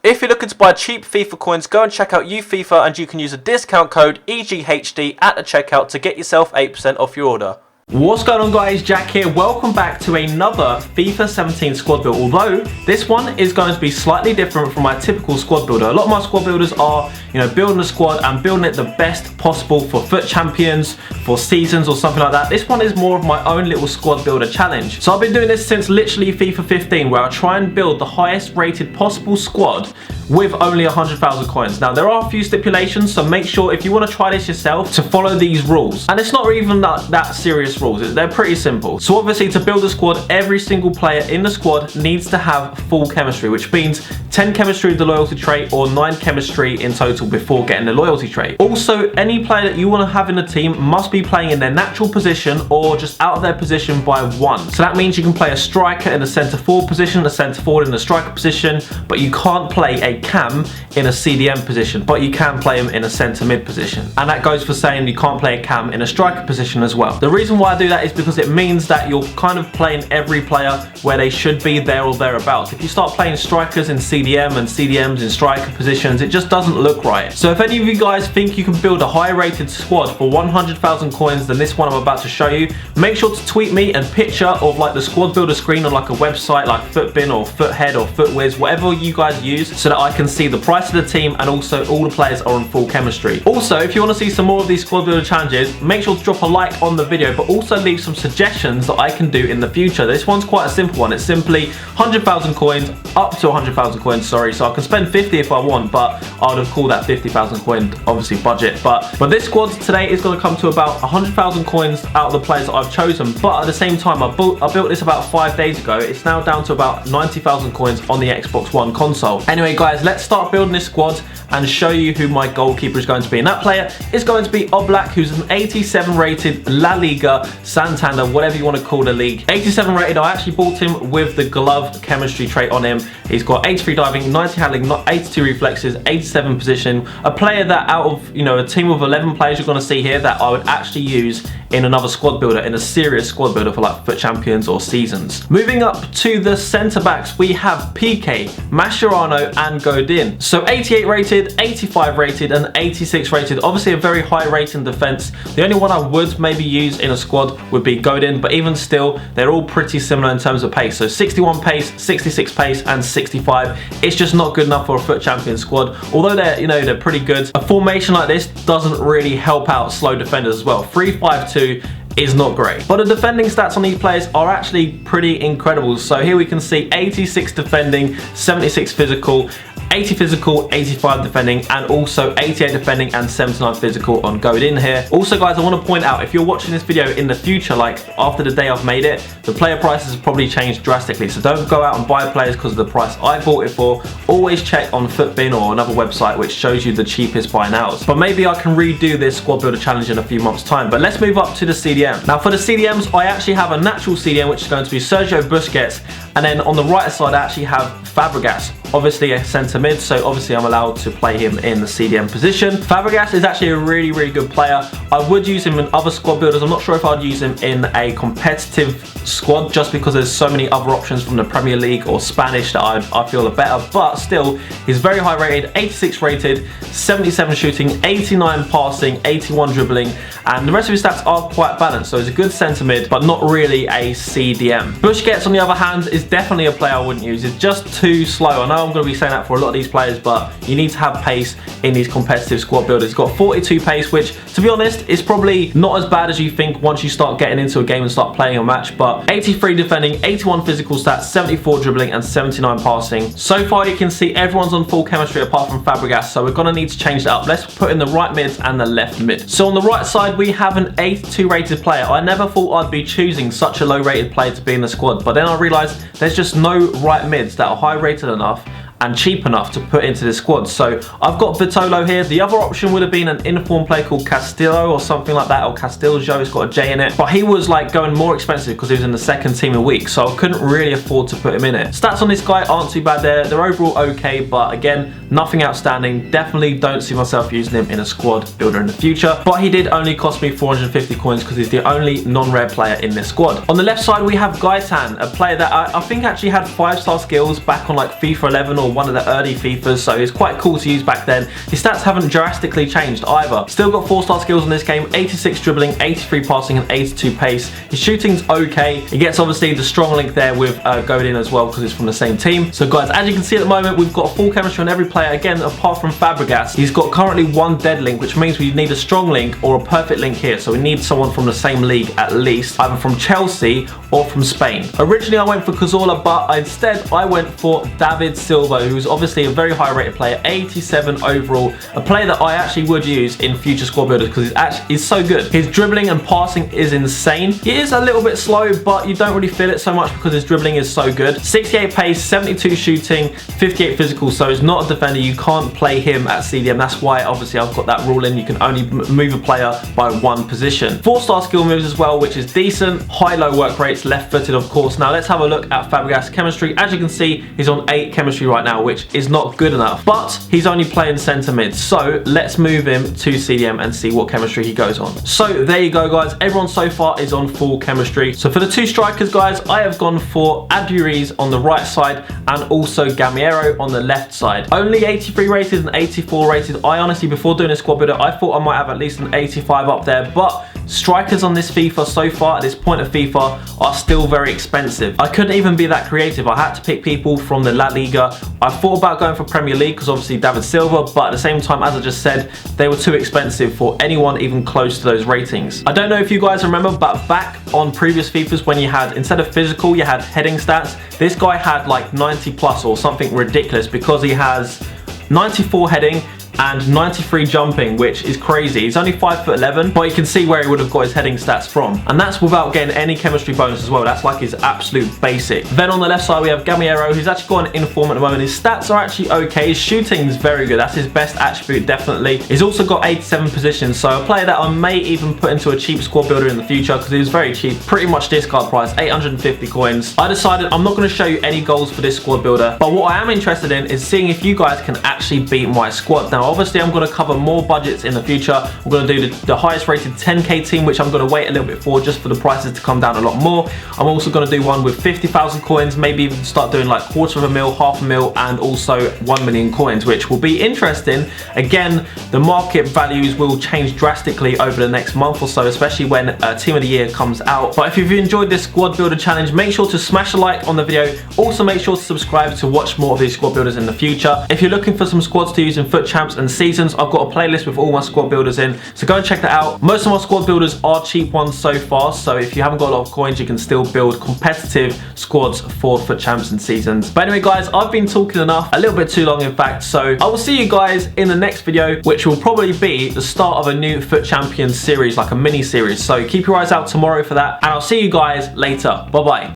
If you're looking to buy cheap FIFA coins, go and check out UFIFA and you can use a discount code EGHD at the checkout to get yourself 8% off your order. What's going on guys, Jack here. Welcome back to another FIFA 17 squad build, although this one is going to be slightly different from my typical squad builder. A lot of my squad builders are, building a squad and building it the best possible for FUT champions, for seasons or something like that. This one is more of my own little squad builder challenge. So I've been doing this since literally FIFA 15, where I try and build the highest rated possible squad with only 100,000 coins. Now there are a few stipulations, so make sure if you want to try this yourself to follow these rules. And it's not even that serious rules, they're pretty simple. So obviously to build a squad, every single player in the squad needs to have full chemistry, which means 10 chemistry with the loyalty trait or 9 chemistry in total before getting the loyalty trait. Also, any player that you want to have in the team must be playing in their natural position or just out of their position by 1. So that means you can play a striker in the centre forward position, a centre forward in the striker position, but you can't play a cam in a CDM position, but you can play him in a centre mid position. And that goes for saying you can't play a cam in a striker position as well. The reason why I do that is because it means that you're kind of playing every player where they should be there or thereabouts. If you start playing strikers in CDM and CDMs in striker positions, it just doesn't look right. So if any of you guys think you can build a high rated squad for 100,000 coins than this one I'm about to show you, make sure to tweet me a picture of like the squad builder screen on like a website like Footbin or Foothead or Footwiz, whatever you guys use, so that I can see the price of the team and also all the players are on full chemistry. Also, if you want to see some more of these squad builder challenges, make sure to drop a like on the video, but also leave some suggestions that I can do in the future. This one's quite a simple one. It's simply 100,000 coins, up to 100,000 coins, sorry. So I can spend 50 if I want, but I would have called that 50,000 coin, obviously budget. But this squad today is going to come to about 100,000 coins out of the players that I've chosen. But at the same time, I built this about 5 days ago. It's now down to about 90,000 coins on the Xbox One console. Anyway guys, let's start building this squad and show you who my goalkeeper is going to be. And that player is going to be Oblak, who's an 87 rated La Liga, Santander, whatever you want to call the league. 87 rated, I actually bought him with the glove chemistry trait on him. He's got 83 diving, 90 handling, 82 reflexes, 87 position. A player that out of, a team of 11 players you're going to see here that I would actually use in another squad builder, in a serious squad builder for like FUT champions or seasons. Moving up to the centre backs, we have PK, Mascherano and Godin. So 88 rated, 85 rated and 86 rated. Obviously a very high rating defence. The only one I would maybe use in a squad would be Godin, but even still, they're all pretty similar in terms of pace. So 61 pace, 66 pace and 65. It's just not good enough for a FUT champion squad. Although they're pretty good. A formation like this doesn't really help out slow defenders as well. 3-5-2 is not great. But the defending stats on these players are actually pretty incredible. So here we can see 86 defending, 76 physical, 80 physical, 85 defending, and also 88 defending and 79 physical on Godin here. Also guys, I want to point out, if you're watching this video in the future, like after the day I've made it, the player prices have probably changed drastically. So don't go out and buy players because of the price I bought it for. Always check on Footbin or another website which shows you the cheapest buy nows. But maybe I can redo this squad builder challenge in a few months time. But let's move up to the CDM. Now for the CDMs, I actually have a natural CDM which is going to be Sergio Busquets, and then on the right side I actually have Fabregas, obviously a centre mid, so obviously I'm allowed to play him in the CDM position. Fabregas is actually a really good player. I would use him in other squad builders. I'm not sure if I'd use him in a competitive squad just because there's so many other options from the Premier League or Spanish that I feel are better, but still he's very high rated, 86 rated, 77 shooting, 89 passing, 81 dribbling, and the rest of his stats are quite balanced. So he's a good centre mid, but not really a CDM. Busquets on the other hand is definitely a player I wouldn't use. It's just too slow. I know I'm going to be saying that for a lot of these players, but you need to have pace in these competitive squad builders. He's got 42 pace, which to be honest is probably not as bad as you think once you start getting into a game and start playing a match. But 83 defending, 81 physical stats, 74 dribbling and 79 passing. So far you can see everyone's on full chemistry apart from Fabregas, so we're going to need to change that up. Let's put in the right mids and the left mid. So on the right side we have an 82 rated player. I never thought I'd be choosing such a low rated player to be in the squad, but then I realised there's just no right mids that are high rated enough and cheap enough to put into this squad. So I've got Vitolo here. The other option would have been an informed player called Castillo or something like that, or Castillo, it's got a J in it, but he was like going more expensive because he was in the second team a week, so I couldn't really afford to put him in it. Stats on this guy aren't too bad there. They're overall okay, but again, nothing outstanding. Definitely don't see myself using him in a squad builder in the future, but he did only cost me 450 coins because he's the only non-rare player in this squad. On the left side we have Gaitan, a player that I think actually had 5-star skills back on like FIFA 11 or or one of the early FIFAs, so it's quite cool to use back then. His stats haven't drastically changed either. Still got 4-star skills in this game, 86 dribbling, 83 passing and 82 pace. His shooting's okay. He gets obviously the strong link there with Godin as well because it's from the same team. So guys, as you can see at the moment, we've got full chemistry on every player. Again, apart from Fabregas, he's got currently one dead link, which means we need a strong link or a perfect link here. So we need someone from the same league at least, either from Chelsea or from Spain. Originally I went for Cazorla, but instead I went for David Silva, who's obviously a very high rated player, 87 overall, a player that I actually would use in future squad builders because he's so good. His dribbling and passing is insane. He is a little bit slow, but you don't really feel it so much because his dribbling is so good. 68 pace, 72 shooting, 58 physical, so he's not a defender. You can't play him at CDM. That's why obviously I've got that rule in. You can only move a player by one position. 4-star skill moves as well, which is decent. High-low work rates, left-footed of course. Now let's have a look at Fabregas' chemistry. As you can see, he's on 8 chemistry right now, which is not good enough, but he's only playing centre mid. So let's move him to CDM and see what chemistry he goes on. So there you go guys, everyone so far is on full chemistry. So for the 2 strikers guys, I have gone for Aduriz on the right side and also Gamiero on the left side. Only 83 rated and 84 rated. I honestly, before doing a squad builder, I thought I might have at least an 85 up there, but strikers on this FIFA so far at this point of FIFA are still very expensive. I couldn't even be that creative. I had to pick people from the La Liga. I thought about going for Premier League because obviously David Silva, but at the same time, as I just said, they were too expensive for anyone even close to those ratings. I don't know if you guys remember, but back on previous FIFAs when you had, instead of physical, you had heading stats. This guy had like 90 plus or something ridiculous because he has 94 heading and 93 jumping, which is crazy. He's only 5'11", but you can see where he would have got his heading stats from. And that's without getting any chemistry bonus as well. That's like his absolute basic. Then on the left side, we have Gamiero, who's actually got an inform at the moment. His stats are actually okay. His shooting is very good. That's his best attribute, definitely. He's also got 87 positions, so a player that I may even put into a cheap squad builder in the future because he was very cheap. Pretty much discard price, 850 coins. I decided I'm not going to show you any goals for this squad builder, but what I am interested in is seeing if you guys can actually beat my squad. Now, obviously, I'm going to cover more budgets in the future. I'm going to do the highest rated 10k team, which I'm going to wait a little bit for just for the prices to come down a lot more. I'm also going to do one with 50,000 coins, maybe even start doing like $250,000, $500,000, and also 1 million coins, which will be interesting. Again, the market values will change drastically over the next month or so, especially when Team of the Year comes out. But if you've enjoyed this squad builder challenge, make sure to smash a like on the video. Also, make sure to subscribe to watch more of these squad builders in the future. If you're looking for some squads to use in FUT Champs and Seasons, I've got a playlist with all my squad builders in, so go and check that out. Most of my squad builders are cheap ones so far, so if you haven't got a lot of coins, you can still build competitive squads for FUT Champs and Seasons. But anyway guys, I've been talking enough, a little bit too long in fact, so I will see you guys in the next video, which will probably be the start of a new FUT Champions series, like a mini series. So keep your eyes out tomorrow for that, and I'll see you guys later. Bye bye.